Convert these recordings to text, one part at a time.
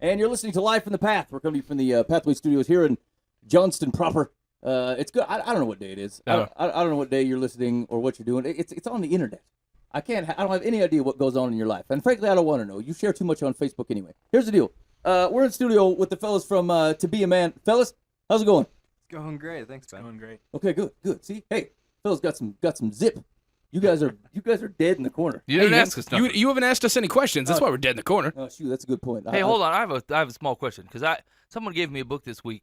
And you're listening to Live from the Path. We're coming from the Pathway Studios here in Johnston proper. It's good. I don't know what day it is. Oh. I don't know what day you're listening or what you're doing. It's on the internet. I don't have any idea what goes on in your life. And frankly, I don't want to know. You share too much on Facebook anyway. Here's the deal. We're in studio with the fellas from To Be a Man. Fellas, how's it going? It's going great. Thanks, Ben. Going great. Okay, good. See, hey, fellas got some zip. You guys are dead in the corner. You didn't ask us nothing. You haven't asked us any questions. That's why we're dead in the corner. Oh shoot, that's a good point. Hey, hold on. I have a small question because someone gave me a book this week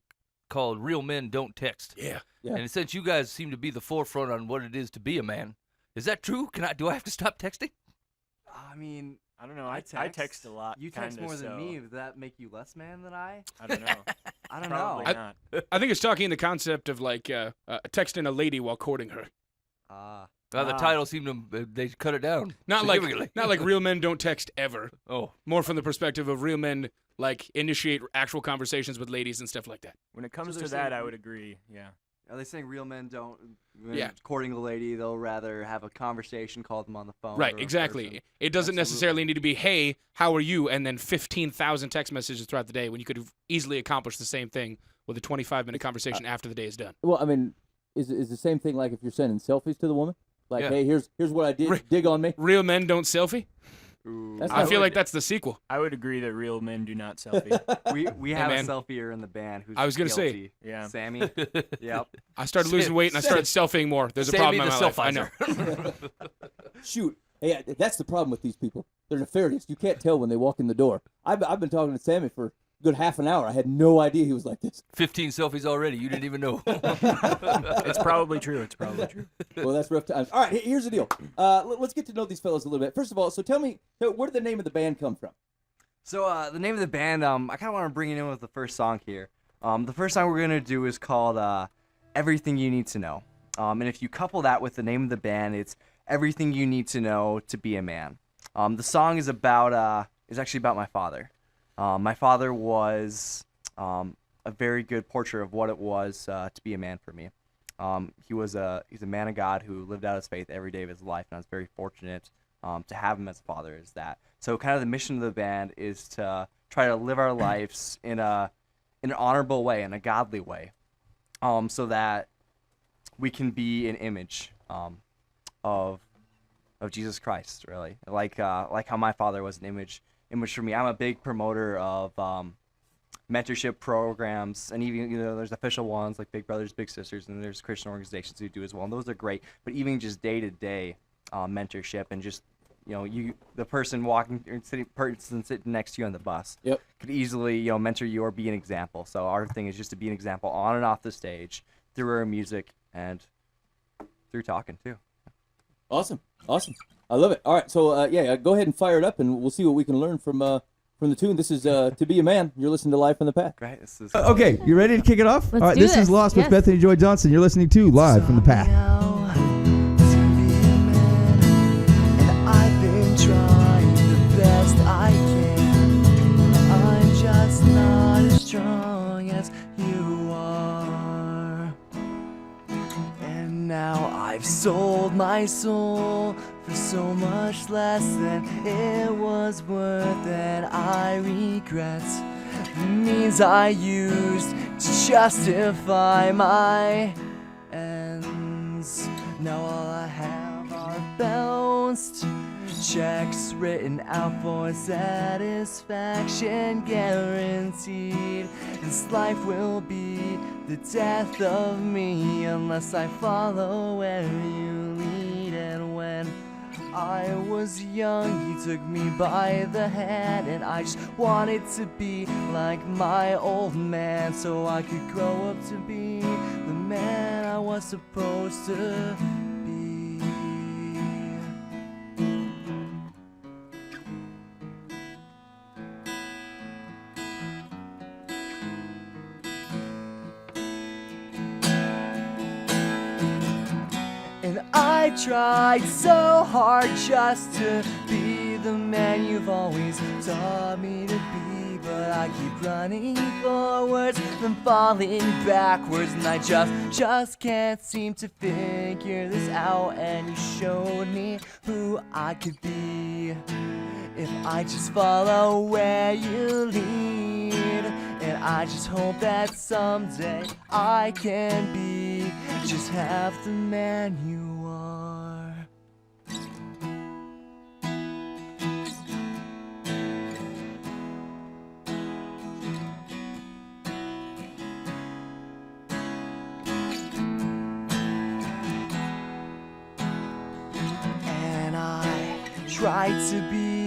called "Real Men Don't Text." Yeah. And since you guys seem to be the forefront on what it is to be a man, is that true? Do I have to stop texting? I mean, I don't know. I text a lot. You text kinda, more than so me. Does that make you less man than I? I don't know. I don't Probably know. not. I think it's talking in the concept of like texting a lady while courting her. The title seemed to they cut it down. Not like significantly. real men don't text ever. Oh, More from the perspective of real men like initiate actual conversations with ladies and stuff like that. When it comes So to they're that, saying- I would agree. Yeah. Are they saying real men don't? When Yeah. Courting a lady, they'll rather have a conversation, call them on the phone. Right, or in exactly. person. It doesn't necessarily need to be, hey, how are you? And then 15,000 text messages throughout the day when you could have easily accomplished the same thing with a 25-minute conversation after the day is done. Well, I mean, is the same thing like if you're sending selfies to the woman? Like, Yeah. hey, here's what I did. Dig on me. Real men don't selfie? Ooh. That's I not feel what- like that's the sequel. I would agree that real men do not selfie. we have a man. selfie in the band who's I was gonna say. guilty. Yeah. Sammy. Yep. I started losing weight and I started selfieing more. There's a problem in my life. I know. Shoot. Hey, that's the problem with these people. They're nefarious. You can't tell when they walk in the door. I've been talking to Sammy for a good half an hour. I had no idea he was like this. 15 selfies already. You didn't even know. It's probably true. It's probably true. Well, that's rough times. All right, here's the deal. Let's get to know these fellas a little bit. First of all, so tell me, where did the name of the band come from? So the name of the band, I kind of want to bring it in with the first song here. The first song we're gonna do is called "Everything You Need to Know," and if you couple that with the name of the band, it's "Everything You Need to Know to Be a Man." The song is actually about my father. My father was a very good portrait of what it was to be a man for me. He's a man of God who lived out his faith every day of his life, and I was very fortunate to have him as a father. Is that so? Kind of the mission of the band is to try to live our lives in an honorable way, in a godly way, so that we can be an image of Jesus Christ, really, like how my father was an image for me. I'm a big promoter of mentorship programs, and even there's official ones like Big Brothers Big Sisters, and there's Christian organizations who do as well, and those are great. But even just day-to-day mentorship, and just the person sitting next to you on the bus Yep. could easily mentor you or be an example. So our thing is just to be an example on and off the stage through our music and through talking too. Awesome. I love it. All right, so go ahead and fire it up, and we'll see what we can learn from the tune. This is To Be a Man. You're listening to Live from the Path. Right. This is Okay, you ready to kick it off? Let's All right, do this is this. Lost with Yes. Bethany Joy Johnson. You're listening to Live from the Path. I've been trying the best I can. I'm just not as strong as you are. And now I've sold my soul for so much less than it was worth, and I regret the means I used to justify my ends. Now all I have are bounced checks written out for satisfaction guaranteed. This life will be the death of me unless I follow where you lead. And when I was young, you took me by the hand, and I just wanted to be like my old man, so I could grow up to be the man I was supposed to be. And I tried so hard just to be the man you've always taught me to be, but I keep running forwards then falling backwards, and I just can't seem to figure this out. And you showed me who I could be if I just follow where you lead. I just hope that someday I can be just half the man you are. And I tried to be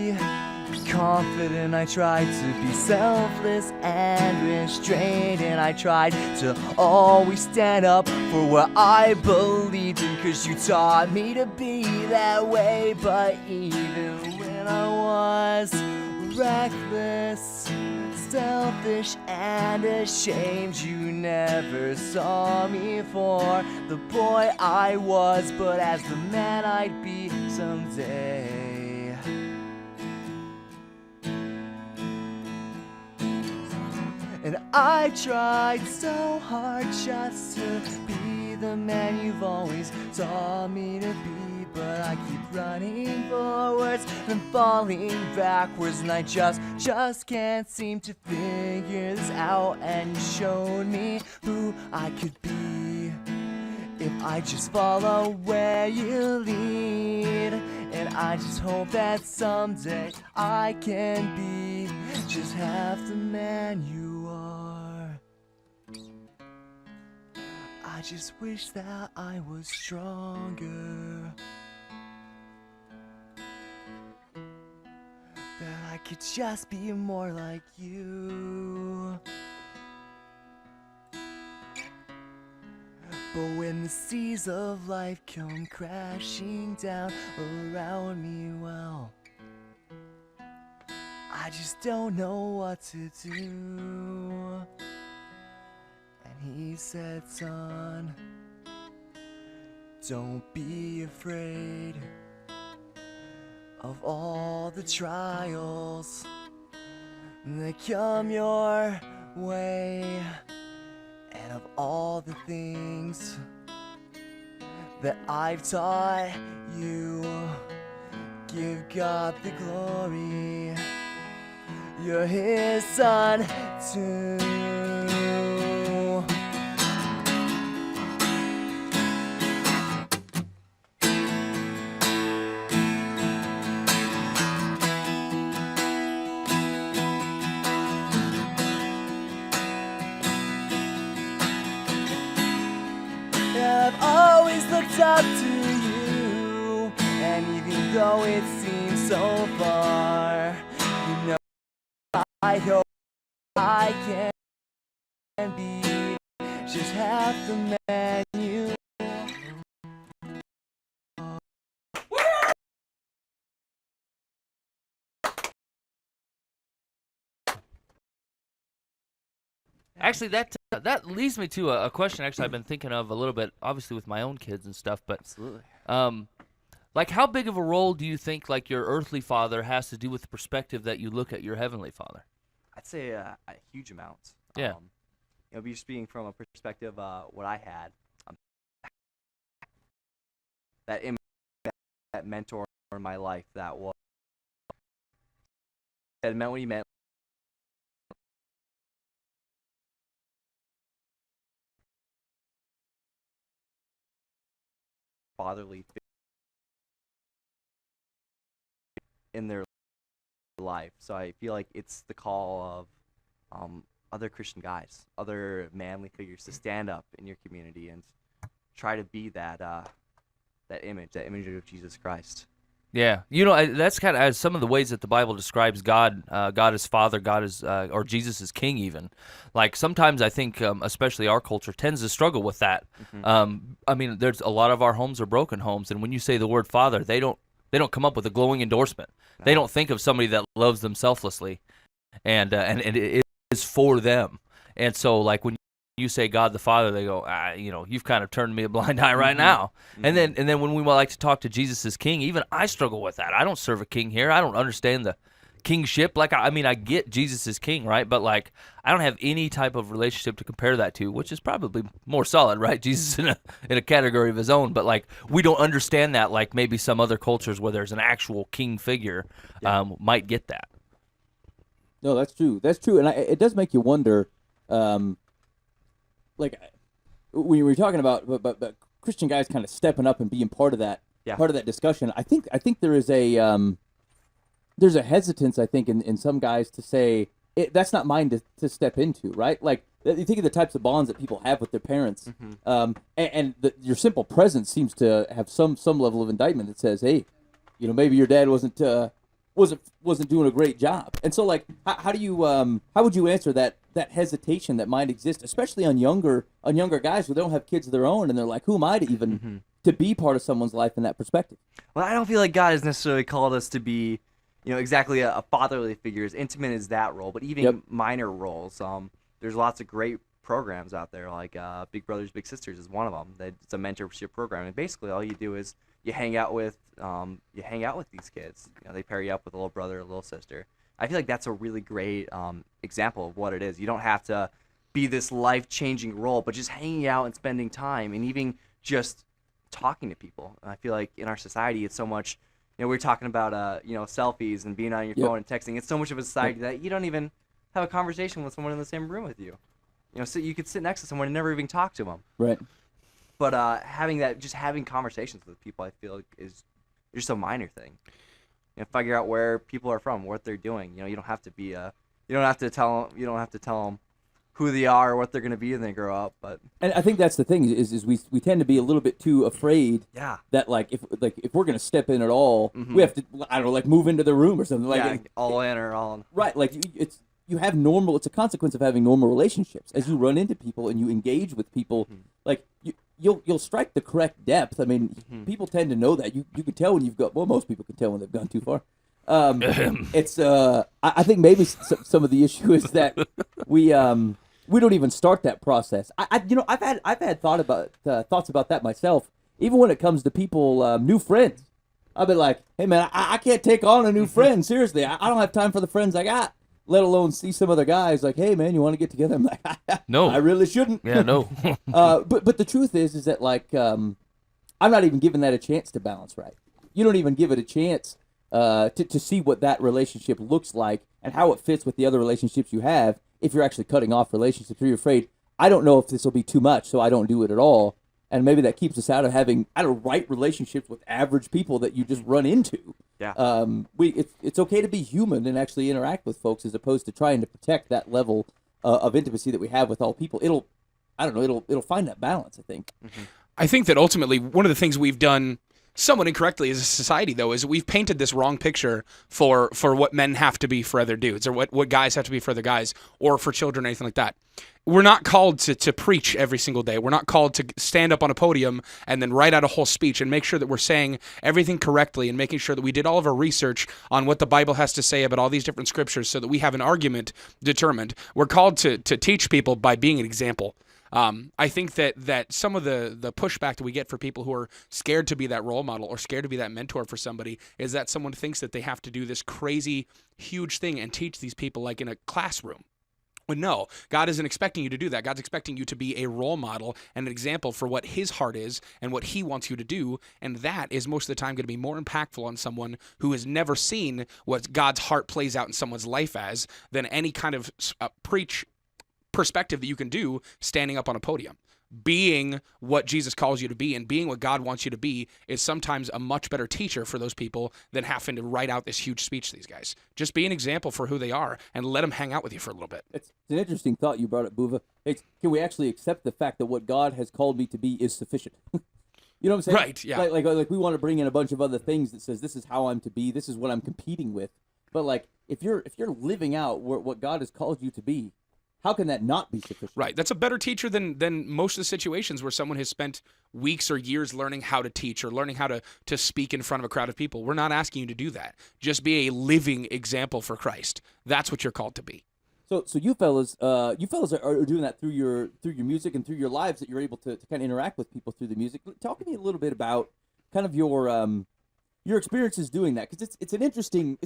confident, I tried to be selfless and restrained, and I tried to always stand up for what I believed in, 'cause you taught me to be that way. But even when I was reckless, selfish and ashamed, you never saw me for the boy I was, but as the man I'd be someday. And I tried so hard just to be the man you've always taught me to be, but I keep running forwards and falling backwards, and I just can't seem to figure this out. And you showed me who I could be if I just follow where you lead. And I just hope that someday I can be just half the man you are. I just wish that I was stronger, that I could just be more like you. But when the seas of life come crashing down around me, well, I just don't know what to do. And he said, son, don't be afraid of all the trials that come your way, and of all the things that I've taught you. Give God the glory, you're his son too. I've always looked up to you, and even though it seems so far, you know I hope I can be just half the man you are. Actually, that leads me to a question. Actually, I've been thinking of a little bit, obviously with my own kids and stuff. But Absolutely. like, how big of a role do you think like your earthly father has to do with the perspective that you look at your heavenly father? I'd say a huge amount. Yeah. Be speaking from a perspective, what I had, that image, that mentor in my life, that meant what he meant. Fatherly in their life. So I feel like it's the call of other Christian guys, other manly figures to stand up in your community and try to be that image of Jesus Christ. Yeah, that's kind of some of the ways that the Bible describes God. God is Father, God is, or Jesus is King. Even, like sometimes I think, especially our culture tends to struggle with that. I mean, there's a lot of our homes are broken homes, and when you say the word Father, they don't come up with a glowing endorsement. No. They don't think of somebody that loves them selflessly, and it is for them. And so, like when you say God the Father, they go, you've kind of turned me a blind eye right now. And then when we like to talk to Jesus as King, even I struggle with that. I don't serve a king here. I don't understand the kingship. Like, I mean, I get Jesus as King, right? But like, I don't have any type of relationship to compare that to, which is probably more solid, right? Jesus in a category of his own. But like, we don't understand that like maybe some other cultures where there's an actual king figure might get that. No, that's true. That's true, and it does make you wonder. like when you were talking about but Christian guys kind of stepping up and being part of that Yeah. part of that discussion, I think there is there's a hesitance, I think, in some guys to say that's not mine to step into, right? Like you think of the types of bonds that people have with their parents, and your simple presence seems to have some level of indictment that says, hey, maybe your dad wasn't doing a great job. And so, like, how would you answer that hesitation that might exist, especially on younger guys who don't have kids of their own, and they're like, who am I to even to be part of someone's life in that perspective? Well, I don't feel like God has necessarily called us to be, exactly a fatherly figure, as intimate as that role, but even minor roles. There's lots of great programs out there, like Big Brothers Big Sisters is one of them. It's a mentorship program, and basically all you do is you hang out with these kids. They pair you up with a little brother, a little sister. I feel like that's a really great example of what it is. You don't have to be this life-changing role, but just hanging out and spending time, and even just talking to people. And I feel like in our society, it's so much. We're talking about selfies and being on your phone and texting. It's so much of a society that you don't even have a conversation with someone in the same room with you. So you could sit next to someone and never even talk to them. Right. But having conversations with people, I feel like is just a minor thing. Figure out where people are from, what they're doing. You don't have to be you don't have to tell them who they are or what they're going to be when they grow up. And I think that's the thing is we tend to be a little bit too afraid that if we're going to step in at all, we have to, I don't know, like move into the room or something all in or all in. Right, like it's a consequence of having normal relationships. As you run into people and you engage with people, like you'll strike the correct depth. I mean, people tend to know that. You can tell when most people can tell when they've gone too far. It's I think maybe some of the issue is that we don't even start that process. I've had thoughts about that myself. Even when it comes to people, new friends, I've been like, hey man, I can't take on a new friend. Seriously, I don't have time for the friends I got. Let alone see some other guys like, hey man, you want to get together? I'm like, no, I really shouldn't. Yeah, no. But the truth is that like, I'm not even giving that a chance to balance right. You don't even give it a chance to see what that relationship looks like and how it fits with the other relationships you have. If you're actually cutting off relationships, or you're afraid, I don't know if this will be too much, so I don't do it at all. And maybe that keeps us out of having right relationships with average people that you just run into. Yeah. It's okay to be human and actually interact with folks as opposed to trying to protect that level of intimacy that we have with all people. It'll find that balance, I think. I think that ultimately one of the things we've done somewhat incorrectly as a society, though, is we've painted this wrong picture for what men have to be for other dudes, or what guys have to be for other guys, or for children, or anything like that. We're not called to preach every single day. We're not called to stand up on a podium and then write out a whole speech and make sure that we're saying everything correctly and making sure that we did all of our research on what the Bible has to say about all these different scriptures so that we have an argument determined. We're called to teach people by being an example. I think that some of the pushback that we get for people who are scared to be that role model or scared to be that mentor for somebody is that someone thinks that they have to do this crazy, huge thing and teach these people like in a classroom. But no, God isn't expecting you to do that. God's expecting you to be a role model and an example for what his heart is and what he wants you to do. And that is most of the time going to be more impactful on someone who has never seen what God's heart plays out in someone's life as than any kind of preach perspective that you can do standing up on a podium. Being what Jesus calls you to be and being what God wants you to be is sometimes a much better teacher for those people than having to write out this huge speech to these guys. Just be an example for who they are and let them hang out with you for a little bit. It's an interesting thought you brought up, Buva. Can we actually accept the fact that what God has called me to be is sufficient? You know what I'm saying? Right, yeah. Like we want to bring in a bunch of other things that says this is how I'm to be, this is what I'm competing with. But like if you're living out what God has called you to be, how can that not be sufficient? Right. That's a better teacher than most of the situations where someone has spent weeks or years learning how to teach or learning how to speak in front of a crowd of people. We're not asking you to do that. Just be a living example for Christ. That's what you're called to be. So you fellas are doing that through your music and through your lives, that you're able to kind of interact with people through the music. Talk to me a little bit about kind of your experiences doing that, because it's an interesting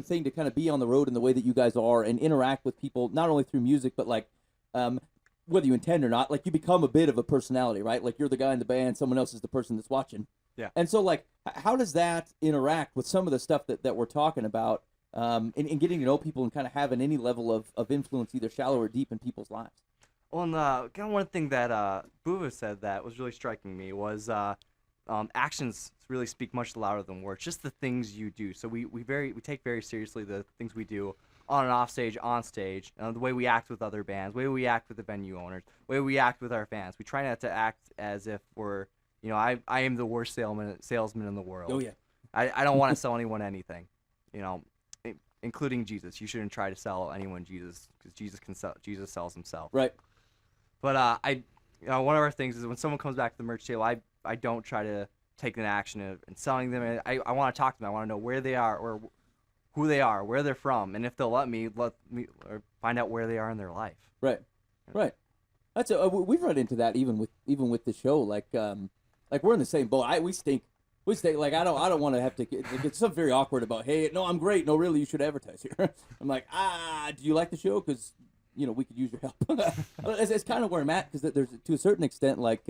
thing to kind of be on the road in the way that you guys are and interact with people not only through music but like whether you intend or not, like you become a bit of a personality, right? Like you're the guy in the band, someone else is the person that's watching. Yeah. And so like how does that interact with some of the stuff that we're talking about? in getting to know people and kind of having any level of influence, either shallow or deep, in people's lives. Well, and kind of one thing that Buva said that was really striking me was actions really speak much louder than words. Just the things you do. So we take very seriously the things we do on and off stage, on stage, the way we act with other bands, the way we act with the venue owners, the way we act with our fans. We try not to act as if we're, I am the worst salesman in the world. Oh yeah. I don't want to sell anyone anything, including Jesus. You shouldn't try to sell anyone Jesus, because Jesus sells himself. Right. But one of our things is when someone comes back to the merch table, I don't try to take an action in selling them. I want to talk to them. I want to know where they are, or who they are, where they're from, and if they'll let me or find out where they are in their life. Right. That's we've run into that even with the show. Like we're in the same boat. We stink. Like I don't want to have to get something very awkward about, hey, no, I'm great. No, really, you should advertise here. I'm like, do you like the show? Because we could use your help. It's kind of where I'm at, because there's, to a certain extent, like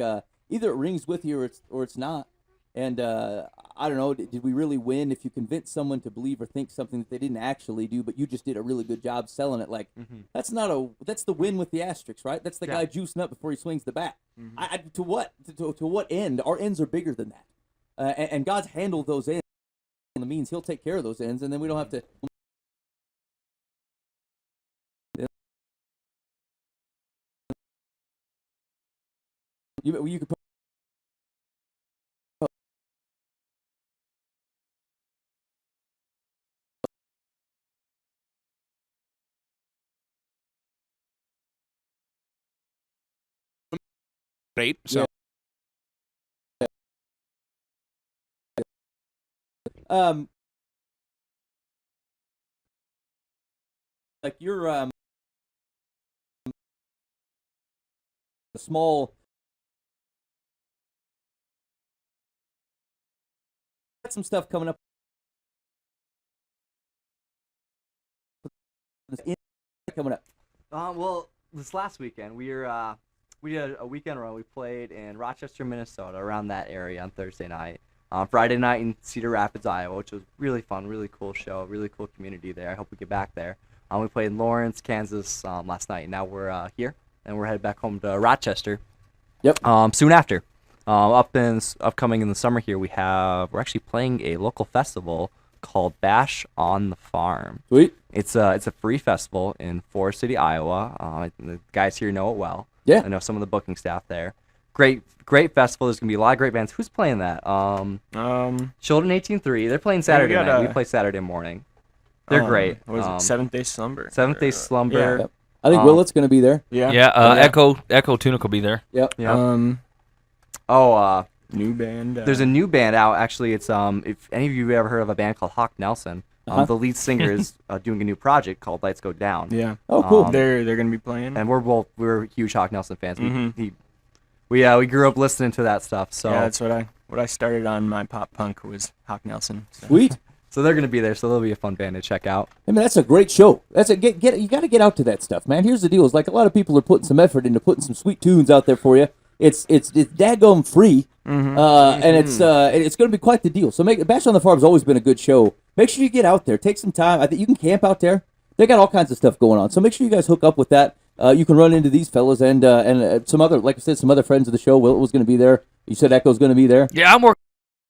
either it rings with you or it's not. And I don't know, did we really win if you convince someone to believe or think something that they didn't actually do, but you just did a really good job selling it? Like, that's the win with the asterisk, right? That's the guy juicing up before he swings the bat. To what end? Our ends are bigger than that. And God's handled those ends. The means He'll take care of those ends, and then we don't have to. You could. Right. So Like you're a small. Got some stuff coming up. Well, this last weekend we did a weekend run. We played in Rochester, Minnesota, around that area on Thursday night. Friday night in Cedar Rapids, Iowa, which was really fun, really cool show, really cool community there. I hope we get back there. We played in Lawrence, Kansas last night, and now we're here, and we're headed back home to Rochester. Yep. Soon after. Upcoming in the summer here, we're actually playing a local festival called Bash on the Farm. Sweet. It's a free festival in Forest City, Iowa. The guys here know it well. Yeah. I know some of the booking staff there. Great festival. There's gonna be a lot of great bands. Who's playing that? Children 18-3. They're playing Saturday night. We play Saturday morning. They're great. What is it? Seventh Day Slumber. Seventh Day Slumber. Yep. I think Willett's going to be there. Yeah. Yeah. Echo Tunic will be there. Yep. Yeah. New band. There's a new band out. Actually, it's if any of you have ever heard of a band called Hawk Nelson, the lead singer is doing a new project called Lights Go Down. Yeah. Oh, cool. They're gonna be playing. And we're huge Hawk Nelson fans. We grew up listening to that stuff. So yeah, that's what I started on my pop punk was Hawk Nelson. So. Sweet. So they're gonna be there. So they'll be a fun band to check out. I mean, that's a great show. You got to get out to that stuff, man. Here's the deal: is like a lot of people are putting some effort into putting some sweet tunes out there for you. It's daggone free, and it's going to be quite the deal. So Bash on the Farm has always been a good show. Make sure you get out there, take some time. I think you can camp out there. They got all kinds of stuff going on. So make sure you guys hook up with that. You can run into these fellas and some other, like I said, some other friends of the show. Will was going to be there. You said Echo's going to be there. Yeah, I'm working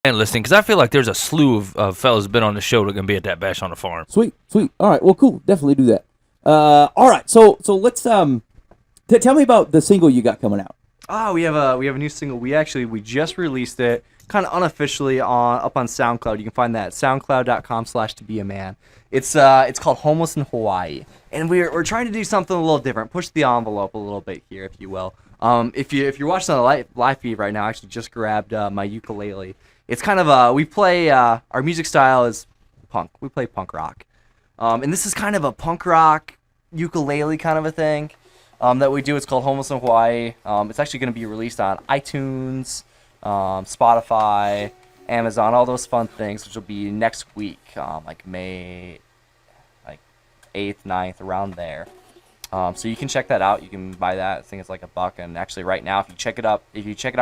and listening because I feel like there's a slew of fellas been on the show that are going to be at that Bash on the Farm. Sweet. All right. Well, cool. Definitely do that. All right. So let's tell me about the single you got coming out. We have a new single. We just released it, kind of unofficially up on SoundCloud. You can find that at soundcloud.com/tobeaman. It's called Homeless in Hawaii, and we're trying to do something a little different, push the envelope a little bit here, if you will. If you're watching on the live feed right now, I actually just grabbed my ukulele. It's kind of we play our music style is punk. We play punk rock, and this is kind of a punk rock ukulele kind of a thing. That we do. It's called Homeless in Hawaii. It's actually going to be released on iTunes, Spotify, Amazon, all those fun things, which will be next week, like May 8th, 9th, around there. So you can check that out. You can buy that. I think it's like $1. And actually right now, if you check it out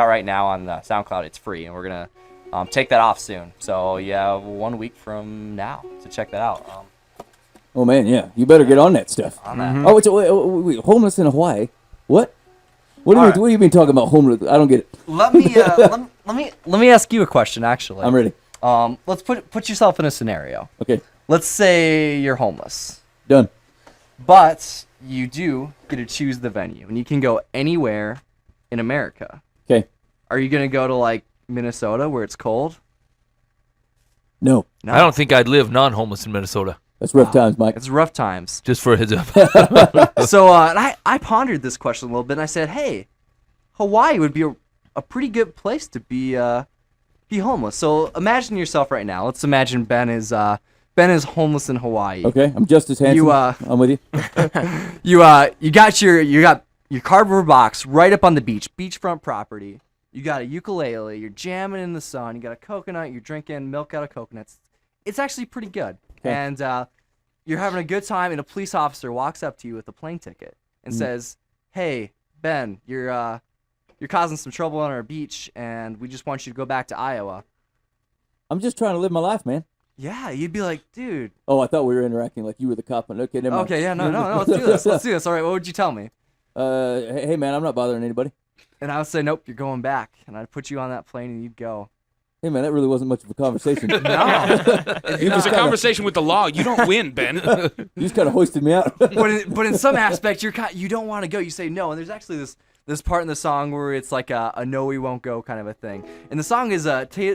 right now on SoundCloud, it's free. And we're going to take that off soon. So you have 1 week from now to check that out. Oh man, yeah. You better get on that stuff. On that. Oh, wait, homeless in Hawaii? What? What do you All right. what do you mean talking about homeless? I don't get it. Let me let me ask you a question. Actually, I'm ready. Let's put yourself in a scenario. Okay, Let's say you're homeless, done. but you do get to choose the venue, and you can go anywhere in America. Okay, Are you gonna go to like Minnesota where it's cold? no, No, I don't think I'd live non-homeless in Minnesota. that's rough times, Mike. It's rough times. Just for a heads up. So and I pondered this question a little bit, and I said, hey, Hawaii would be a pretty good place to be homeless. So imagine yourself right now. Let's imagine Ben is homeless in Hawaii. Okay, I'm just as handsome. I'm with you. You got your cardboard box right up on the beachfront property. You got a ukulele. You're jamming in the sun. You got a coconut. You're drinking milk out of coconuts. It's actually pretty good. Okay. And you're having a good time. And a police officer walks up to you with a plane ticket and says, "Hey, Ben, you're causing some trouble on our beach, and we just want you to go back to Iowa." I'm just trying to live my life, man. Yeah, you'd be like, "Dude." Oh, I thought we were interacting like you were the cop. Okay, never mind. Okay, yeah, no, let's do this. Let's do this. All right, what would you tell me? Hey man, I'm not bothering anybody. And I would say, nope, you're going back. And I'd put you on that plane and you'd go. Hey man, that really wasn't much of a conversation. No. It was a conversation with the law. You don't win, Ben. You just kind of hoisted me out. but in some aspect, you don't want to go. You say no. And there's actually this part in the song where it's like a no, we won't go kind of a thing. And the song is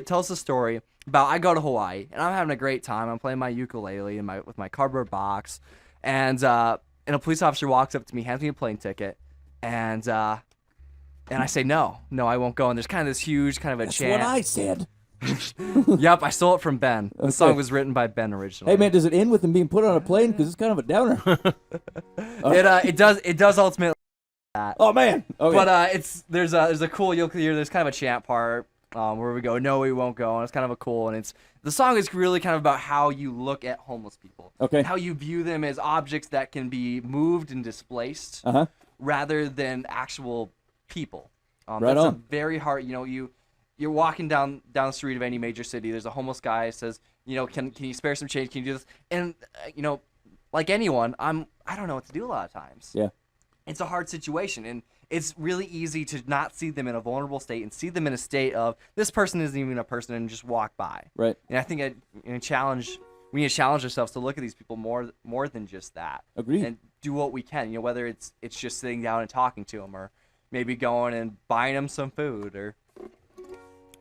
tells a story about I go to Hawaii and I'm having a great time. I'm playing my ukulele and with my cardboard box, and a police officer walks up to me, hands me a plane ticket, and I say no, I won't go. And there's kind of this huge kind of a That's chant. what I said. Yep, I stole it from Ben. The song was written by Ben originally. Hey man, does it end with him being put on a plane? Because it's kind of a downer. It does ultimately. Oh man. Okay. But there's a cool you'll hear there's kind of a chant part where we go no, we won't go, and it's kind of a cool, and the song is really kind of about how you look at homeless people. Okay. How you view them as objects that can be moved and displaced Uh-huh. rather than actual people. Right that's a on. very hard. You're walking down the street of any major city. There's a homeless guy who says, can you spare some change? Can you do this? And like anyone, I don't know what to do a lot of times. Yeah. It's a hard situation, and it's really easy to not see them in a vulnerable state and see them in a state of this person isn't even a person and just walk by. Right. And I think we need to challenge ourselves to look at these people more than just that. Agreed. And do what we can. Whether it's just sitting down and talking to them, or maybe going and buying them some food or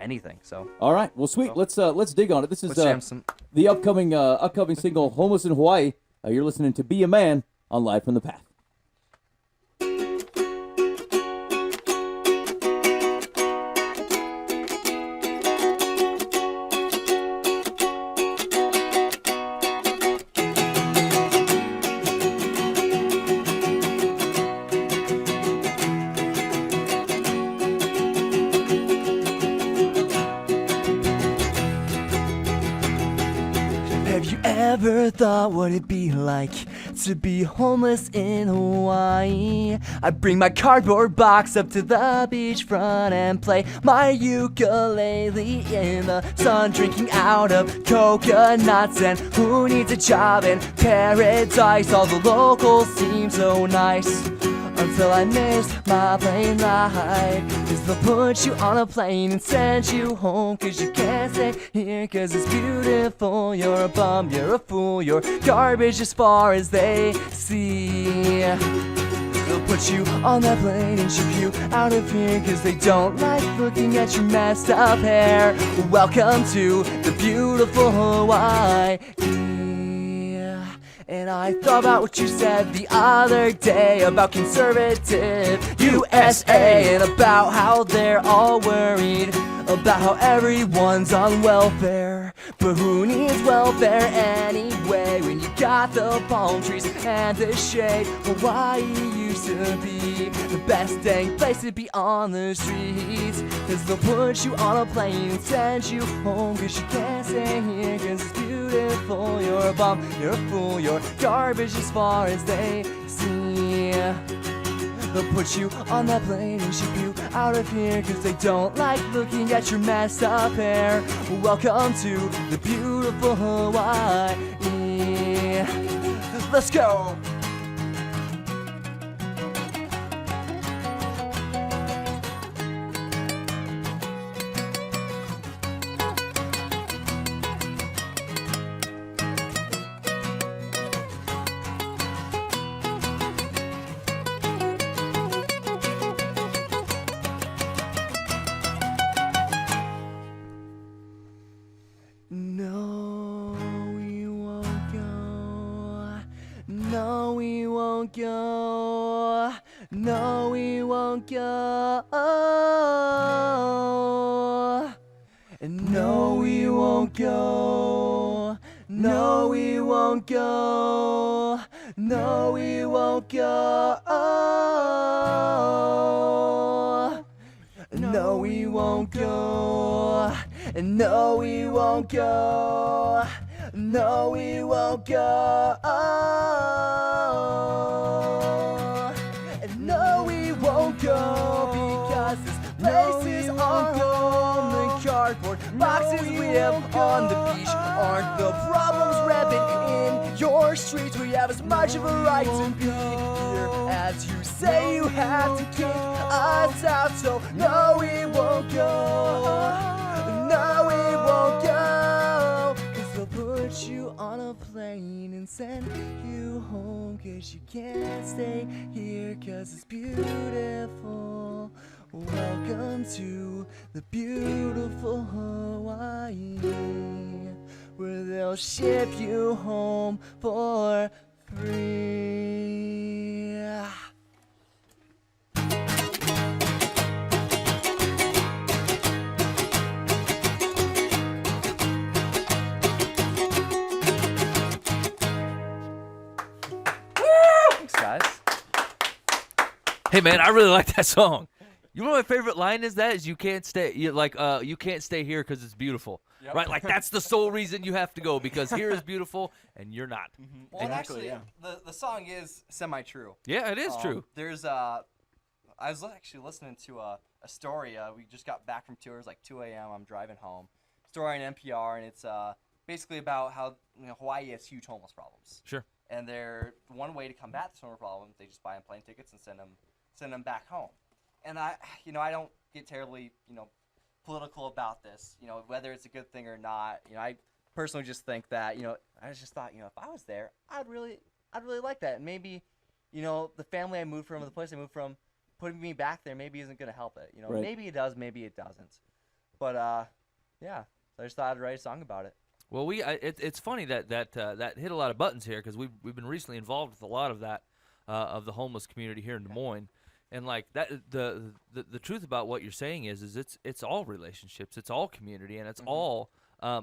anything. So. All right. Well, sweet. Let's dig on it. This is Let's jam some. the upcoming single, "Homeless in Hawaii." You're listening to "Be a Man" on Live from the Path. Have you ever thought what it'd be like to be homeless in Hawaii? I bring my cardboard box up to the beachfront and play my ukulele in the sun, drinking out of coconuts. And who needs a job in paradise? All the locals seem so nice. Until I missed my plane ride. 'Cause they'll put you on a plane and send you home. 'Cause you can't stay here 'cause it's beautiful. You're a bum, you're a fool, you're garbage as far as they see. They'll put you on that plane and ship you out of here 'cause they don't like looking at your messed up hair. Welcome to the beautiful Hawaii. And I thought about what you said the other day about conservative USA, and about how they're all worried about how everyone's on welfare. But who needs welfare anyway when you got the palm trees and the shade? Hawaii used to be the best dang place to be on the streets. 'Cause they'll put you on a plane and send you home 'cause you can't stay here 'cause it's beautiful. You're a bum, you're a fool, you're garbage as far as they see. They'll put you on that plane and ship you out of here 'cause they don't like looking at your messed up hair. Welcome to the beautiful Hawaii. Let's go. No, we won't go. No, we won't go. No, we won't go. No, we won't go. No, we won't go. No, we won't go. No, we won't go. No, we won't go. No, we won't go. No, we won't go because this place is on the cardboard boxes we have on the beach aren't the problems rampant in your streets. We have as much of a right to be here as you say you have to kick us out. So no, we won't go. No, we won't go. 'Cause they'll put you on a plane and send you home. 'Cause you can't stay here 'cause it's beautiful. Welcome to the beautiful Hawaii, where they'll ship you home for free. Thanks, guys. Hey man, I really like that song. You know what my favorite line is? That is you can't stay. You can't stay here because it's beautiful, right? Like that's the sole reason you have to go because here is beautiful and you're not. Well, actually, the song is semi-true. Yeah, it is true. There's I was actually listening to a story. We just got back from tours, like 2 a.m. I'm driving home. Story on NPR, and it's basically about how Hawaii has huge homeless problems. Sure. And they're one way to combat this homeless problem, they just buy them plane tickets and send them back home. And I don't get terribly political about this, whether it's a good thing or not. I personally just think that I just thought if I was there, I'd really like that. And maybe the family I moved from, or the place I moved from, putting me back there maybe isn't going to help it. Right. Maybe it does, maybe it doesn't. But yeah, so I just thought I'd write a song about it. Well, it's funny that hit a lot of buttons here because we've been recently involved with a lot of that of the homeless community here in Des Moines, and like that the truth about what you're saying is it's all relationships, it's all community, and it's all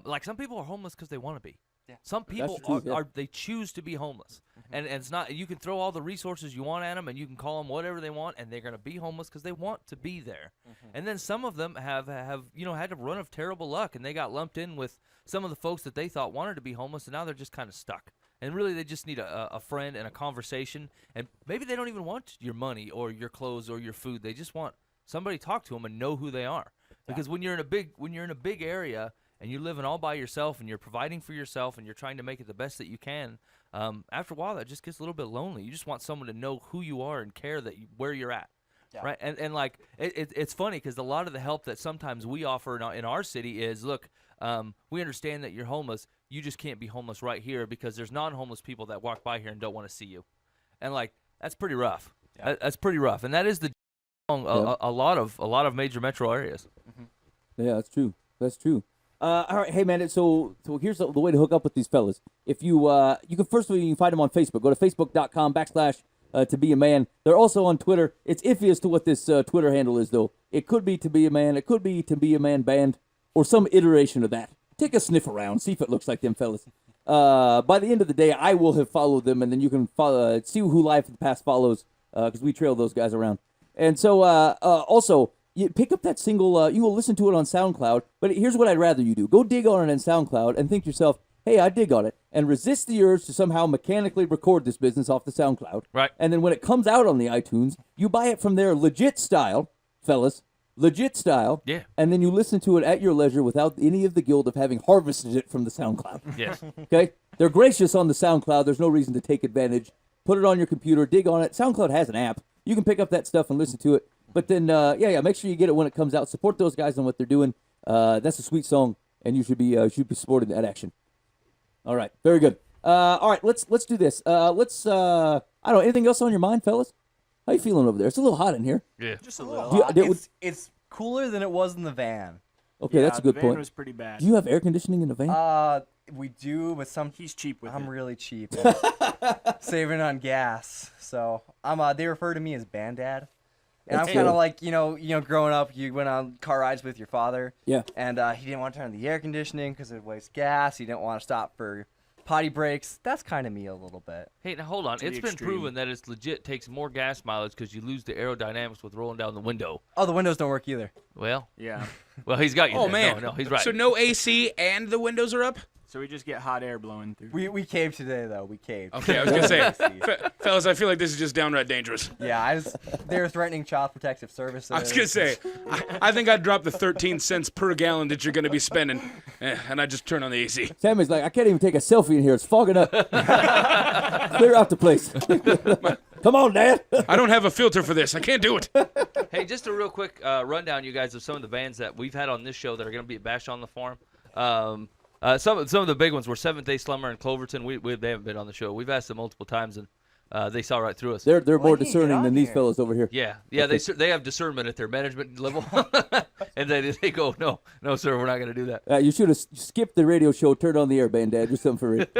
like some people are homeless because they want to be. Yeah. Some people the truth, are they choose to be homeless, and it's not you can throw all the resources you want at them, and you can call them whatever they want, and they're gonna be homeless because they want to be there. And then some of them have had a run of terrible luck, and they got lumped in with some of the folks that they thought wanted to be homeless, and now they're just kind of stuck. And really, they just need a friend and a conversation, and maybe they don't even want your money or your clothes or your food. They just want somebody to talk to them and know who they are. Because when you're in a big area and you're living all by yourself and you're providing for yourself and you're trying to make it the best that you can, after a while that just gets a little bit lonely. You just want someone to know who you are and care where you're at. Yeah. Right, and like it's funny because a lot of the help that sometimes we offer in our city is, look, we understand that you're homeless. You just can't be homeless right here because there's non-homeless people that walk by here and don't want to see you, and like that's pretty rough. Yeah. That's pretty rough, and that is the a lot of major metro areas. Yeah, that's true. That's true. All right, hey man. So here's the way to hook up with these fellas. If you you can first of all you can find them on Facebook. Go to facebook.com/to be a man. They're also on Twitter. It's iffy as to what this Twitter handle is though. It could be to be a man. It could be to be a man band or some iteration of that. Take a sniff around, see if it looks like them fellas. By the end of the day, I will have followed them, and then you can follow, see who Live for the Past follows, because we trail those guys around. And so, also, you pick up that single, you will listen to it on SoundCloud, but here's what I'd rather you do. Go dig on it on SoundCloud and think to yourself, hey, I dig on it, and resist the urge to somehow mechanically record this business off the SoundCloud. Right. And then when it comes out on the iTunes, you buy it from their legit style, fellas, legit style. Yeah. And then you listen to it at your leisure without any of the guilt of having harvested it from the SoundCloud. Yes. Okay? They're gracious on the SoundCloud. There's no reason to take advantage. Put it on your computer, dig on it. SoundCloud has an app. You can pick up that stuff and listen to it. But then, make sure you get it when it comes out. Support those guys on what they're doing. That's a sweet song, and you should be supporting that action. All right, very good. All right, let's do this. I don't know, anything else on your mind, fellas? How you feeling over there? It's a little hot in here. Yeah. Just a little. It's cooler than it was in the van. Okay, that's a good the van point. was pretty bad. Do you have air conditioning in the van? We do, but He's cheap with I'm it. really cheap. Saving on gas. So they refer to me as Bandad. And I'm That's kind of cool. like, growing up, you went on car rides with your father. Yeah. And he didn't want to turn on the air conditioning because it wastes gas. He didn't want to stop for potty breaks. That's kind of me a little bit. Hey, now hold on. To the It's been extreme. proven that it's legit takes more gas mileage because you lose the aerodynamics with rolling down the window. Oh, the windows don't work either. Well, Yeah. he's got you. Oh there. man, No, he's right. So no AC and the windows are up. So we just get hot air blowing through. We caved today, though. We caved. Okay, I was gonna say, fellas, I feel like this is just downright dangerous. Yeah, they were threatening Child Protective Services. I was gonna say, I think I'd drop the 13 cents per gallon that you're gonna be spending, and I just turn on the AC. Sammy's like, I can't even take a selfie in here. It's fogging up. Clear out the place. Come on, Dad. I don't have a filter for this. I can't do it. Hey, just a real quick rundown, you guys, of some of the bands that we've had on this show that are going to be at Bash on the Farm. Some of the big ones were Seventh Day Slumber and Cloverton. They haven't been on the show. We've asked them multiple times, and they saw right through us. They're more Well, he ain't discerning on than these here. fellas over here. Yeah, they have discernment at their management level, and they go, no, sir, we're not going to do that. You should have skipped the radio show, turned on the air, Bandad. Do something for it.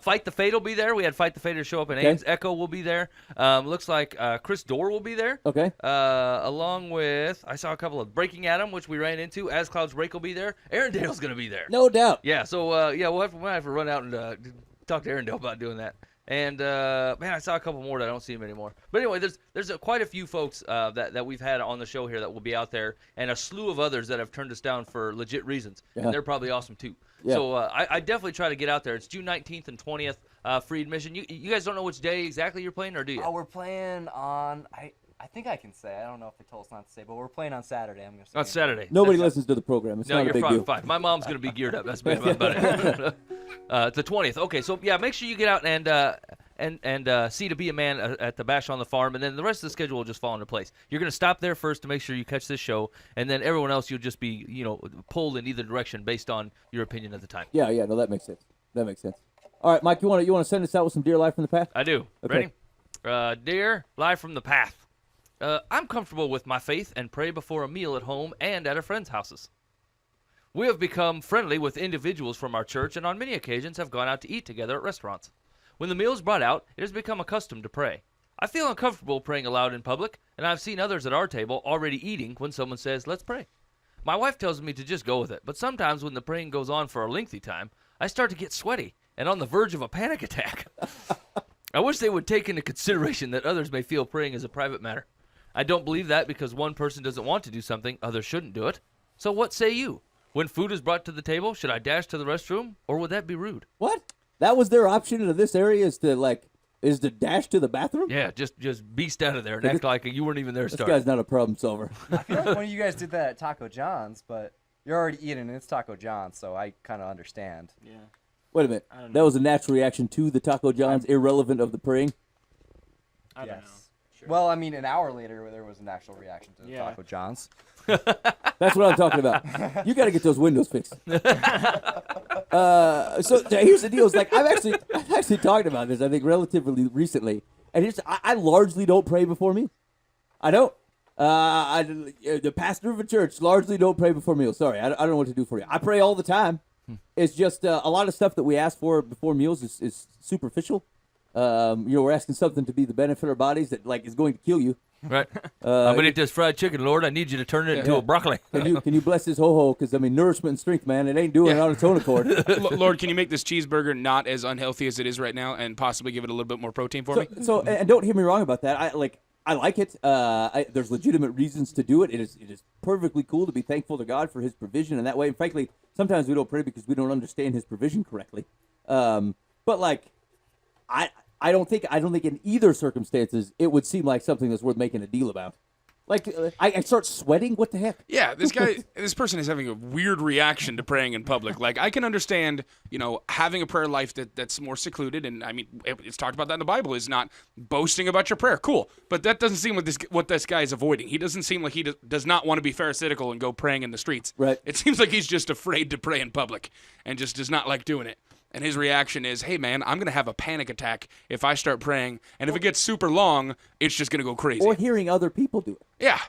Fight the Fate will be there. We had Fight the Fate show up in Okay. Ames. Echo will be there. Looks like Chris Dorr will be there. Okay. Along with, I saw a couple of Breaking Adam, which we ran into. As Clouds Break will be there. Arendale's going to be there. No doubt. Yeah, so we'll have to run out and talk to Arendelle about doing that. And man, I saw a couple more that I don't see him anymore. But anyway, there's quite a few folks that we've had on the show here that will be out there, and a slew of others that have turned us down for legit reasons, Yeah. and they're probably awesome too. Yeah. So I definitely try to get out there. It's June 19th and 20th, free admission. You guys don't know which day exactly you're playing, or do you? Oh, we're playing on. I think I can say. I don't know if they told us not to say, but we're playing on Saturday. I'm gonna say. On Saturday. Nobody That's- listens to the program. It's No, not a you're big fine. deal. Fine. My mom's gonna be geared up. That's bad about it. It's the 20th. Okay, so yeah, make sure you get out and see To Be a Man at the Bash on the Farm, and then the rest of the schedule will just fall into place. You're gonna stop there first to make sure you catch this show, and then everyone else you'll just be pulled in either direction based on your opinion at the time. Yeah, no, that makes sense. That makes sense. All right, Mike, you want to send us out with some Dear Life from the Path? I do. Okay. Ready? Dear Live from the Path. I'm comfortable with my faith and pray before a meal at home and at our friends' houses. We have become friendly with individuals from our church and on many occasions have gone out to eat together at restaurants. When the meal is brought out, it has become a custom to pray. I feel uncomfortable praying aloud in public, and I've seen others at our table already eating when someone says, "Let's pray." My wife tells me to just go with it, but sometimes when the praying goes on for a lengthy time, I start to get sweaty and on the verge of a panic attack. I wish they would take into consideration that others may feel praying is a private matter. I don't believe that because one person doesn't want to do something, others shouldn't do it. So what say you? When food is brought to the table, should I dash to the restroom, or would that be rude? What? That was their option in this area is to dash to the bathroom? Yeah, just beast out of there and act like you weren't even there This starting. guy's not a problem solver. I feel like one of you guys did that at Taco John's, but you're already eating and it's Taco John's, so I kind of understand. Yeah. Wait a minute. don't That was a natural reaction to the Taco John's, irrelevant of the praying. I don't know. Well, I mean, an hour later, there was an actual reaction to Yeah. Taco John's. That's what I'm talking about. You got to get those windows fixed. So here's the deal: is like I've actually talked about this. I think relatively recently, and I largely don't pray before meals. I don't. The pastor of a church largely don't pray before meals. Sorry, I don't know what to do for you. I pray all the time. It's just a lot of stuff that we ask for before meals is superficial. We're asking something to be the benefit of our bodies that is going to kill you. Right. I'm gonna eat this fried chicken, Lord. I need you to turn it into Yeah. a broccoli. Can you bless this ho-ho? Because, nourishment and strength, man, it ain't doing it on its own accord. Lord, can you make this cheeseburger not as unhealthy as it is right now, and possibly give it a little bit more protein for me? So, and don't hear me wrong about that. I like it. There's legitimate reasons to do it. It is perfectly cool to be thankful to God for His provision in that way. And frankly, sometimes we don't pray because we don't understand His provision correctly. But I don't think in either circumstances it would seem like something that's worth making a deal about. Like, I start sweating? What the heck? Yeah, this person is having a weird reaction to praying in public. Like, I can understand, having a prayer life that's more secluded, and I mean, it's talked about that in the Bible, is not boasting about your prayer. Cool, but that doesn't seem what this guy is avoiding. He doesn't seem like he does not want to be pharisaical and go praying in the streets. Right. It seems like he's just afraid to pray in public and just does not like doing it. And his reaction is, hey, man, I'm going to have a panic attack if I start praying. And if it gets super long, it's just going to go crazy. Or hearing other people do it. Yeah.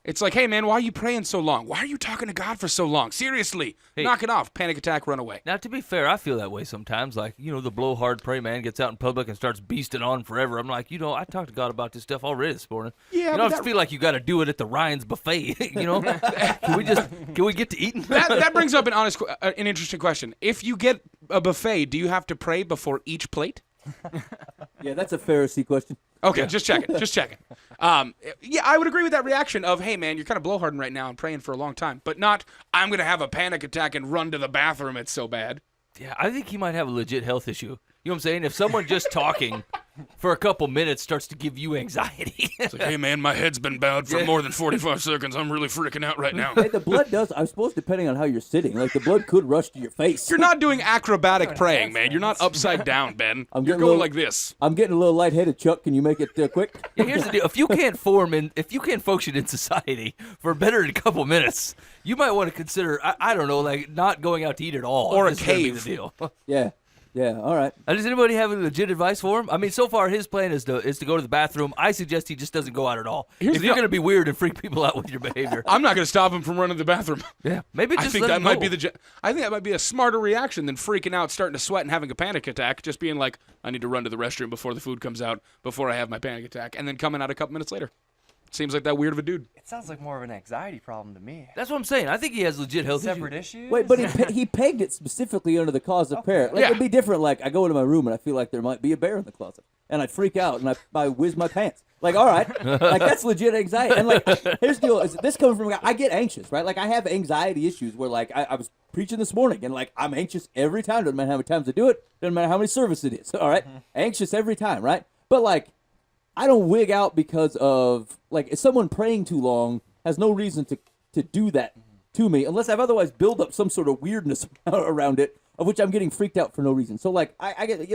It's like, hey, man, why are you praying so long? Why are you talking to God for so long? Seriously, knock it off. Panic attack, run away. Now, to be fair, I feel that way sometimes. Like, the blowhard pray man gets out in public and starts beasting on forever. I'm like, I talked to God about this stuff already this morning. Yeah, I but just feel like you got to do it at the Ryan's buffet. Can we get to eating? That brings up an interesting question. If you get a buffet, do you have to pray before each plate? Yeah, that's a Pharisee question. Okay, just checking. Yeah, I would agree with that reaction of, hey, man, you're kind of blowharding right now and praying for a long time, but not, I'm going to have a panic attack and run to the bathroom. It's so bad. Yeah, I think he might have a legit health issue. You know what I'm saying? If someone just talking for a couple minutes starts to give you anxiety. It's like, hey, man, my head's been bowed for more than 45 seconds. I'm really freaking out right now. Hey, the blood does, I suppose, depending on how you're sitting. Like, the blood could rush to your face. You're not doing acrobatic praying, man. You're not upside down, Ben. You're getting going like this. I'm getting a little lightheaded, Chuck. Can you make it quick? Yeah, here's the deal. If you can't function in society for better than a couple minutes, you might want to consider, I don't know, like not going out to eat at all. Or a This is gonna be cave. the deal. Yeah, all right. Does anybody have any legit advice for him? I mean, so far his plan is to go to the bathroom. I suggest he just doesn't go out at all. Here's If the you're deal. going to be weird and freak people out with your behavior. I'm not going to stop him from running to the bathroom. Yeah, maybe just I think let that him might go. be I think that might be a smarter reaction than freaking out, starting to sweat, and having a panic attack. Just being like, I need to run to the restroom before the food comes out, before I have my panic attack, and then coming out a couple minutes later. Seems like that weird of a dude. It sounds like more of an anxiety problem to me. That's what I'm saying. I think he has legit health Separate issues. issues. Wait, but he pegged it specifically under the cause of prayer. Like, Yeah. it'd be different. Like, I go into my room and I feel like there might be a bear in the closet, and I freak out and I whiz my pants. Like, all right, like that's legit anxiety. And like, here's the deal: is this coming from a guy? I get anxious, right? Like, I have anxiety issues where, like, I was preaching this morning, and like, I'm anxious every time. Doesn't matter how many times I do it. Doesn't matter how many services it is. All right, anxious every time, right? But like, I don't wig out because of, like, if someone praying too long has no reason to do that to me unless I've otherwise built up some sort of weirdness around it, of which I'm getting freaked out for no reason. So like, I get,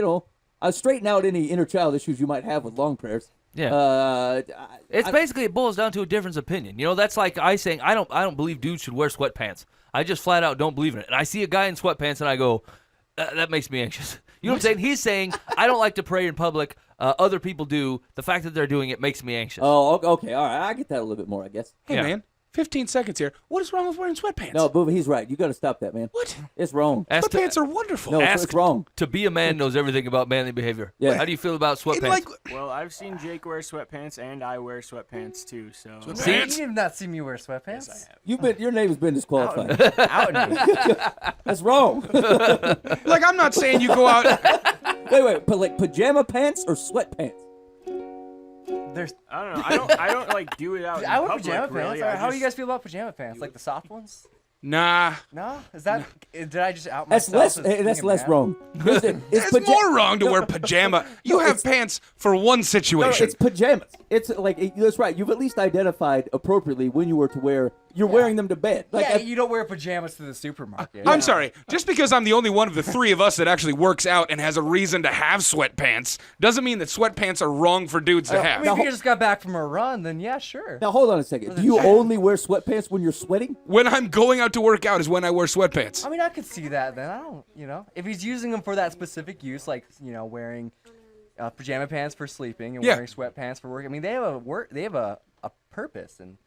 I straighten out any inner child issues you might have with long prayers. Yeah. Basically, it boils down to a difference of opinion. That's like I saying I don't believe dudes should wear sweatpants. I just flat out don't believe in it. And I see a guy in sweatpants and I go, that makes me anxious. You know what I'm saying? He's saying I don't like to pray in public. Other people do. The fact that they're doing it makes me anxious. Oh, okay, all right. I get that a little bit more, I guess. Hey, Yeah. man, 15 seconds here. What is wrong with wearing sweatpants? No, but he's right. You got to stop that, man. What? It's wrong. Ask Sweatpants are wonderful. No, ask it's wrong. To be a man knows everything about manly behavior. Yeah. How do you feel about sweatpants? Like, Well, I've seen Jake wear sweatpants, and I wear sweatpants too. So See? You did not see me wear sweatpants. Your name has been disqualified. Out in me. That's wrong. like I'm not saying you go out. Wait, but like pajama pants or sweatpants? There's. I don't know. I don't like do it out. I in wear public, pajama really. pants. I How do you just- guys feel about pajama pants? Like the soft ones? Nah. No? Is that? Did I just out That's myself? less. as Hey, being that's a less man? wrong. Listen, It's more wrong to wear pajama. You No, have it's- pants for one No, situation. it's pajamas. It's like that's right. You've at least identified appropriately when you were to wear. You're wearing them to bed. Like Yeah, if- you don't wear pajamas to the supermarket. I'm sorry. Just because I'm the only one of the three of us that actually works out and has a reason to have sweatpants doesn't mean that sweatpants are wrong for dudes to I have. mean, if you just got back from a run, then yeah, sure. Now hold on a second. Do you only wear sweatpants when you're sweating? When I'm going out to work out is when I wear sweatpants. I mean, I could see that then. I don't, if he's using them for that specific use, like, wearing pajama pants for sleeping and Yeah. wearing sweatpants for work. I mean, they have a purpose in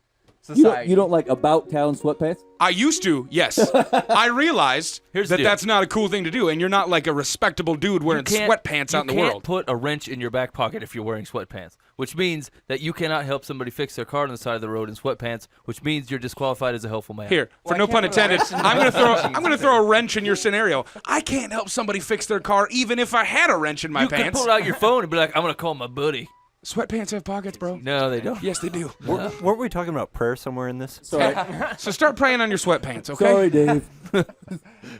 You society. don't like about town sweatpants? I used to, yes. I realized Here's the that deal. that's not a cool thing to do, and you're not like a respectable dude wearing sweatpants out in the You world. can't put a wrench in your back pocket if you're wearing sweatpants, which means that you cannot help somebody fix their car on the side of the road in sweatpants, which means you're disqualified as a helpful man. Here, for Well, I no can't pun put a intended, wrench in I'm gonna throw jeans I'm gonna either. throw a wrench in your scenario. I can't help somebody fix their car even if I had a wrench in my You pants. could pull out your phone and be like, I'm going to call my buddy. Sweatpants have pockets, bro. No, they don't. Yes, they do. Weren't we talking about prayer somewhere in this? Sorry, So start praying on your sweatpants, okay? sorry, Dave.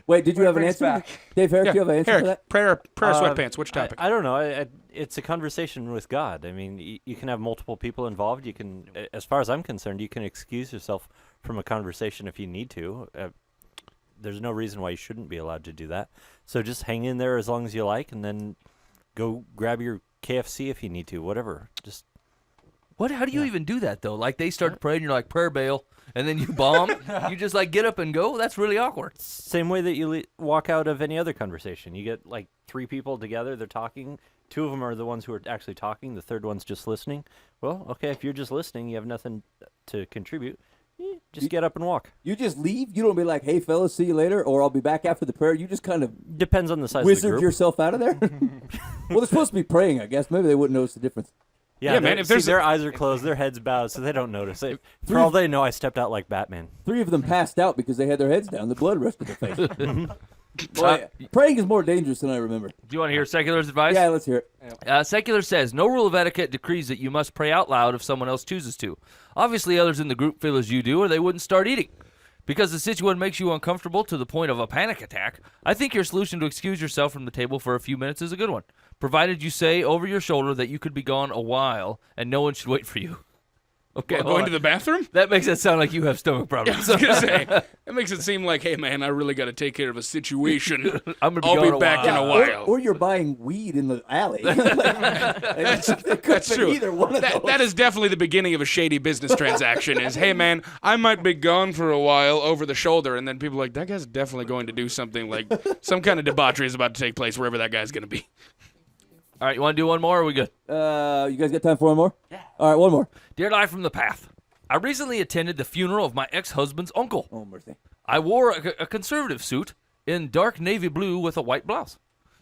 Wait, did you have an brings answer? back. Dave Herrick, Yeah, do you have an answer for Eric, that? prayer Uh, sweatpants. Which topic? I don't know. It's a conversation with God. I mean, you can have multiple people involved. You can, as far as I'm concerned, you can excuse yourself from a conversation if you need to. There's no reason why you shouldn't be allowed to do that. So just hang in there as long as you like, and then go grab your KFC if you need to. Whatever. Just What? How do you even do that though? Like they start praying, you're like prayer bail, and then you bomb. You just like get up and go. That's really awkward. same way that you walk out of any other conversation. You get like 3 people together. They're talking. 2 of them are the ones who are actually talking. The third one's just listening. Well, okay, if you're just listening, you have nothing to contribute. Just get up and walk. You just leave. You don't be like, "Hey, fellas, see you later," or "I'll be back after the prayer." You just kind of Depends on the size of the wizard group. yourself out of there. Well, they're supposed to be praying, I guess. Maybe they wouldn't notice the difference. Yeah, man, if there's their eyes are closed, their heads bowed, so they don't notice it. For all they know, I stepped out like Batman. 3 of them passed out because they had their heads down. The blood rushed to their face. Boy, praying is more dangerous than I remember. Do you want to hear Secular's advice? Yeah, let's hear it. Secular says, no rule of etiquette decrees that you must pray out loud if someone else chooses to. Obviously, others in the group feel as you do, or they wouldn't start eating. Because the situation makes you uncomfortable to the point of a panic attack, I think your solution to excuse yourself from the table for a few minutes is a good one, provided you say over your shoulder that you could be gone a while and no one should wait for you. Okay, hold going on. to the bathroom? That makes it sound like you have stomach I problems. was gonna say it makes it seem like, hey man, I really got to take care of a situation. I'm gonna be I'll gone be a back in while. a while. Or you're buying weed in the alley. That's true. Either one of those. That is definitely the beginning of a shady business transaction. Is, hey man, I might be gone for a while over the shoulder, and then people are like, that guy's definitely going to do something like some kind of debauchery is about to take place wherever that guy's going to be. All right, you want to do one more, or are we good? You guys got time for one more? Yeah. All right, one more. Dear Life from the Path, I recently attended the funeral of my ex-husband's uncle. Oh, mercy. I wore a conservative suit in dark navy blue with a white blouse.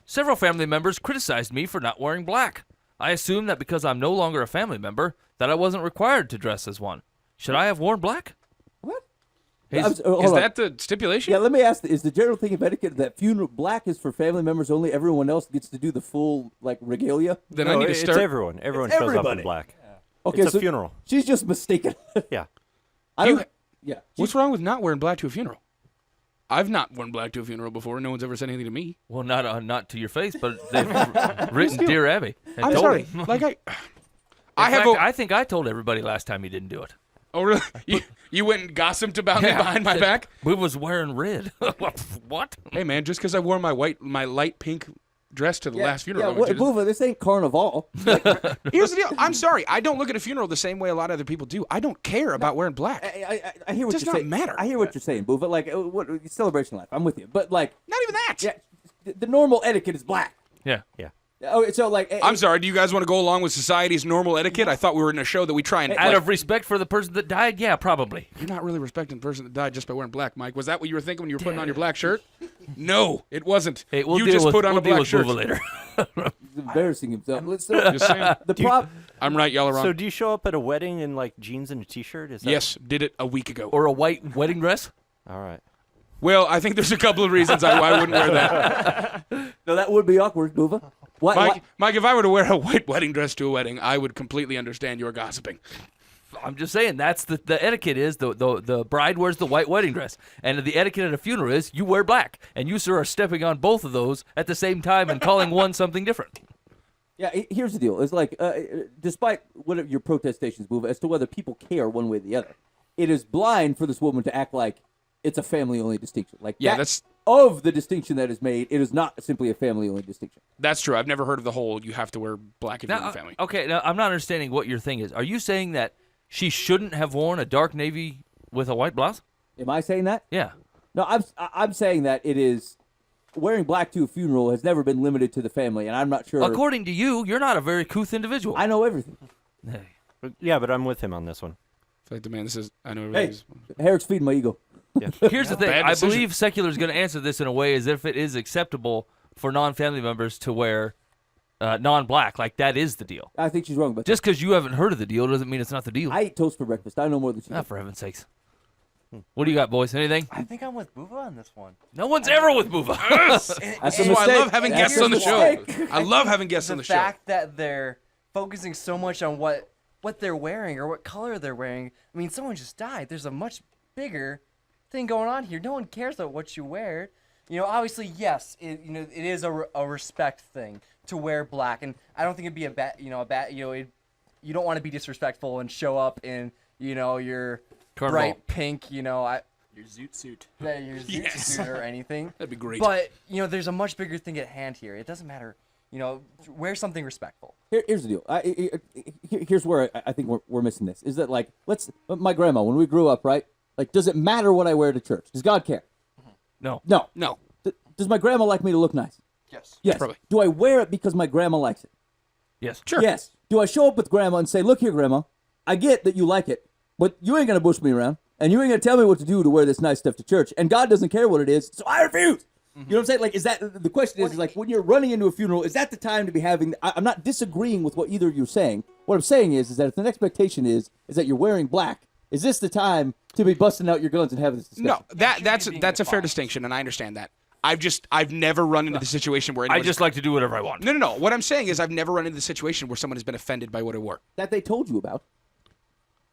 Several family members criticized me for not wearing black. I assumed that because I'm no longer a family member, that I wasn't required to dress as one. Should I have worn black? What? Is that the stipulation? Yeah, let me ask, is the general thing of etiquette that funeral black is for family members only, everyone else gets to do the full, like, regalia? Then No, I need to it's start. everyone. Everyone It's shows up everybody. in black. Okay, It's a so funeral. she's just mistaken. Yeah. I don't, yeah. What's wrong with not wearing black to a funeral? I've not worn black to a funeral before. No one's ever said anything to me. Well, not to your face, but they've written Dear Abby. and I'm told sorry. me. Like In I have. fact, I think I told everybody last time you didn't do it. Oh really? You went and gossiped about me behind my back? We was wearing red. What? Hey man, just because I wore my light pink dress to the last funeral. I Yeah, went to doesn't- Buva, this ain't Carnival. Here's the deal. I'm sorry. I don't look at a funeral the same way a lot of other people do. I don't care about wearing black. I hear what Does you're not saying. matter. I hear what you're saying, Buva. Like, what celebration life? I'm with you, but like, Not even that. yeah, the normal etiquette is black. Yeah. Oh, so like, I'm sorry. Do you guys want to go along with society's normal etiquette? I thought we were in a show that we try and. Out of respect for the person that died, yeah, probably. You're not really respecting the person that died just by wearing black, Mike. Was that what you were thinking when you were putting on your black shirt? No, it wasn't. Hey, we'll you deal just with, put on we'll a deal black with shirt. Buva later. he's embarrassing himself. Let's Just saying. the prop. I'm right. Y'all are wrong. So do you show up at a wedding in like jeans and a t-shirt? Is that... Yes, did it a week ago. Or a white wedding dress. All right. Well, I think there's a couple of reasons why I wouldn't wear that. No, that would be awkward, Buva. What? Mike, if I were to wear a white wedding dress to a wedding, I would completely understand your gossiping. I'm just saying that's the etiquette is the bride wears the white wedding dress, and the etiquette at a funeral is you wear black, and you sir are stepping on both of those at the same time and calling one something different. Yeah, here's the deal. It's like, despite whatever your protestations, Buva, as to whether people care one way or the other, it is blind for this woman to act like it's a family-only distinction. Like, Yeah, that- that's- of the distinction that is made. It is not simply a family-only distinction. That's true. I've never heard of the whole you have to wear black if you're in Now, the family. okay, now I'm not understanding what your thing is. Are you saying that she shouldn't have worn a dark navy with a white blouse? Am I saying that? Yeah. No, I'm saying that it is wearing black to a funeral has never been limited to the family, and I'm not sure. According to you, you're not a very couth individual. I know everything. Yeah, but I'm with him on this one. I feel like the man that says, I know Hey, everybody's. Herrick's feeding my ego. Here's the thing. Bad I decision. believe Secular is going to answer this in a way as if it is acceptable for non-family members to wear non-black. Like, that is the deal. I think she's wrong, but Just because you haven't heard of the deal doesn't mean it's not the deal. I eat toast for breakfast. I know more than she Ah, does. for heaven's sakes. What do you got, boys? Anything? I think I'm with Buva on this one. No one's ever with Buva. That's a Oh, I mistake. love having That's guests a on the show. mistake. I love having guests The on the show. fact that they're focusing so much on what they're wearing or what color they're wearing. I mean, someone just died. There's a much bigger thing going on here. No one cares about what you wear. You know, obviously, yes, it is a respect thing to wear black, and I don't think it'd be you don't want to be disrespectful and show up in, your Carnival. bright pink, Your zoot suit. your zoot suit or anything. That'd be great. But, there's a much bigger thing at hand here. It doesn't matter, wear something respectful. Here's the deal. Here's where I think we're missing this. Is that like, my grandma, when we grew up, right? Like, does it matter what I wear to church? Does God care? No. No. No. Does my grandma like me to look nice? Yes. Yes. Probably. Do I wear it because my grandma likes it? Yes. Sure. Yes. Do I show up with grandma and say, look here, grandma, I get that you like it, but you ain't going to bush me around, and you ain't going to tell me what to do to wear this nice stuff to church, and God doesn't care what it is, so I refuse. You know what I'm saying? Like, is that, the question is like, when you're running into a funeral, is that the time to be having, I'm not disagreeing with what either of you are saying. What I'm saying is that if the expectation is that you're wearing black, is this the time to be busting out your guns and having this discussion? No, that's a fair distinction, and I understand that. I've never run into the situation where I just like to do whatever I want. No. What I'm saying is I've never run into the situation where someone has been offended by what I wore. That they told you about.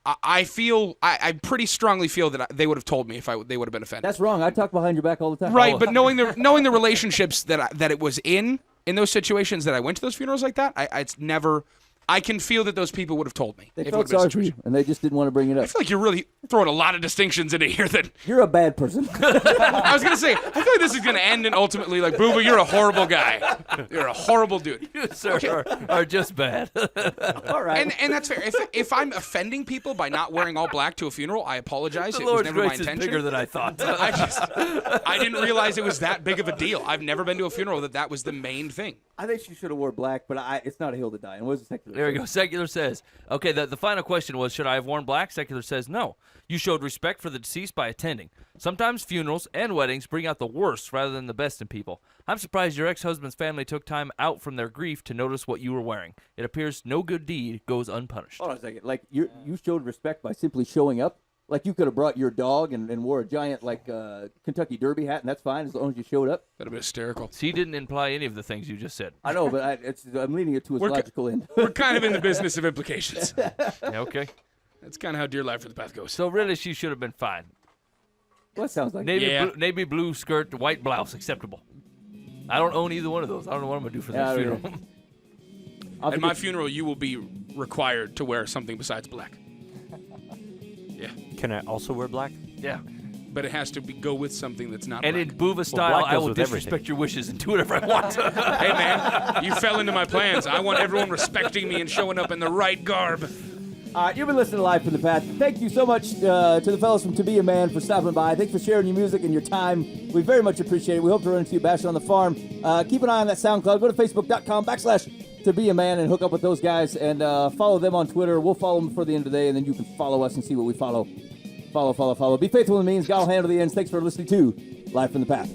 I pretty strongly feel that they would have told me if they would have been offended. That's wrong. I talk behind your back all the time. Right, but knowing the relationships that it was in those situations that I went to those funerals like that, it's never. I can feel that those people would have told me. They if it felt would have been a sorry for you, situation. and they just didn't want to bring it I up. feel like you're really throwing a lot of distinctions into here. That You're a bad person. I was gonna say, I feel like this is gonna end in ultimately like, Booba, you're a horrible guy. You're a horrible dude. You, sir, are just bad. All right. And that's fair. If I'm offending people by not wearing all black to a funeral, I apologize. The It was Lord's never my grace is intention. bigger than I thought. I didn't realize it was that big of a deal. I've never been to a funeral that was the main thing. I think she should have wore black, but it's not a hill to die. And what was the secular? There we go. Secular says, okay, the final question was, should I have worn black? Secular says, no. You showed respect for the deceased by attending. Sometimes funerals and weddings bring out the worst rather than the best in people. I'm surprised your ex-husband's family took time out from their grief to notice what you were wearing. It appears no good deed goes unpunished. Hold on a second. Like, you showed respect by simply showing up? Like, you could have brought your dog and wore a giant, Kentucky Derby hat, and that's fine as long as you showed up? That'd be hysterical. He didn't imply any of the things you just said. I know, but I'm leading it to its logical end. We're kind of in the business of implications. Yeah, okay. That's kind of how Dear Life for the Path goes. So really, she should have been fine. Well, that sounds like Navy blue skirt, white blouse, acceptable. I don't own either one of those. I don't know what I'm going to do for Yeah, this I don't funeral. At my funeral, you will be required to wear something besides black. Yeah, Can I also wear black? Yeah. but it has to go with something that's not And black. in Booba style, black I goes will with disrespect everything. your wishes and do whatever I want. Hey, man, you fell into my plans. I want everyone respecting me and showing up in the right garb. You've been listening to Live from the Path. Thank you so much to the fellas from To Be a Man for stopping by. Thanks for sharing your music and your time. We very much appreciate it. We hope to run into you bash on the farm. Keep an eye on that SoundCloud. Go to facebook.com/To Be a Man and hook up with those guys and follow them on Twitter. We'll follow them before the end of the day, and then you can follow us and see what we follow. Follow. Be faithful in the means. God will handle the ends. Thanks for listening to Live from the Path.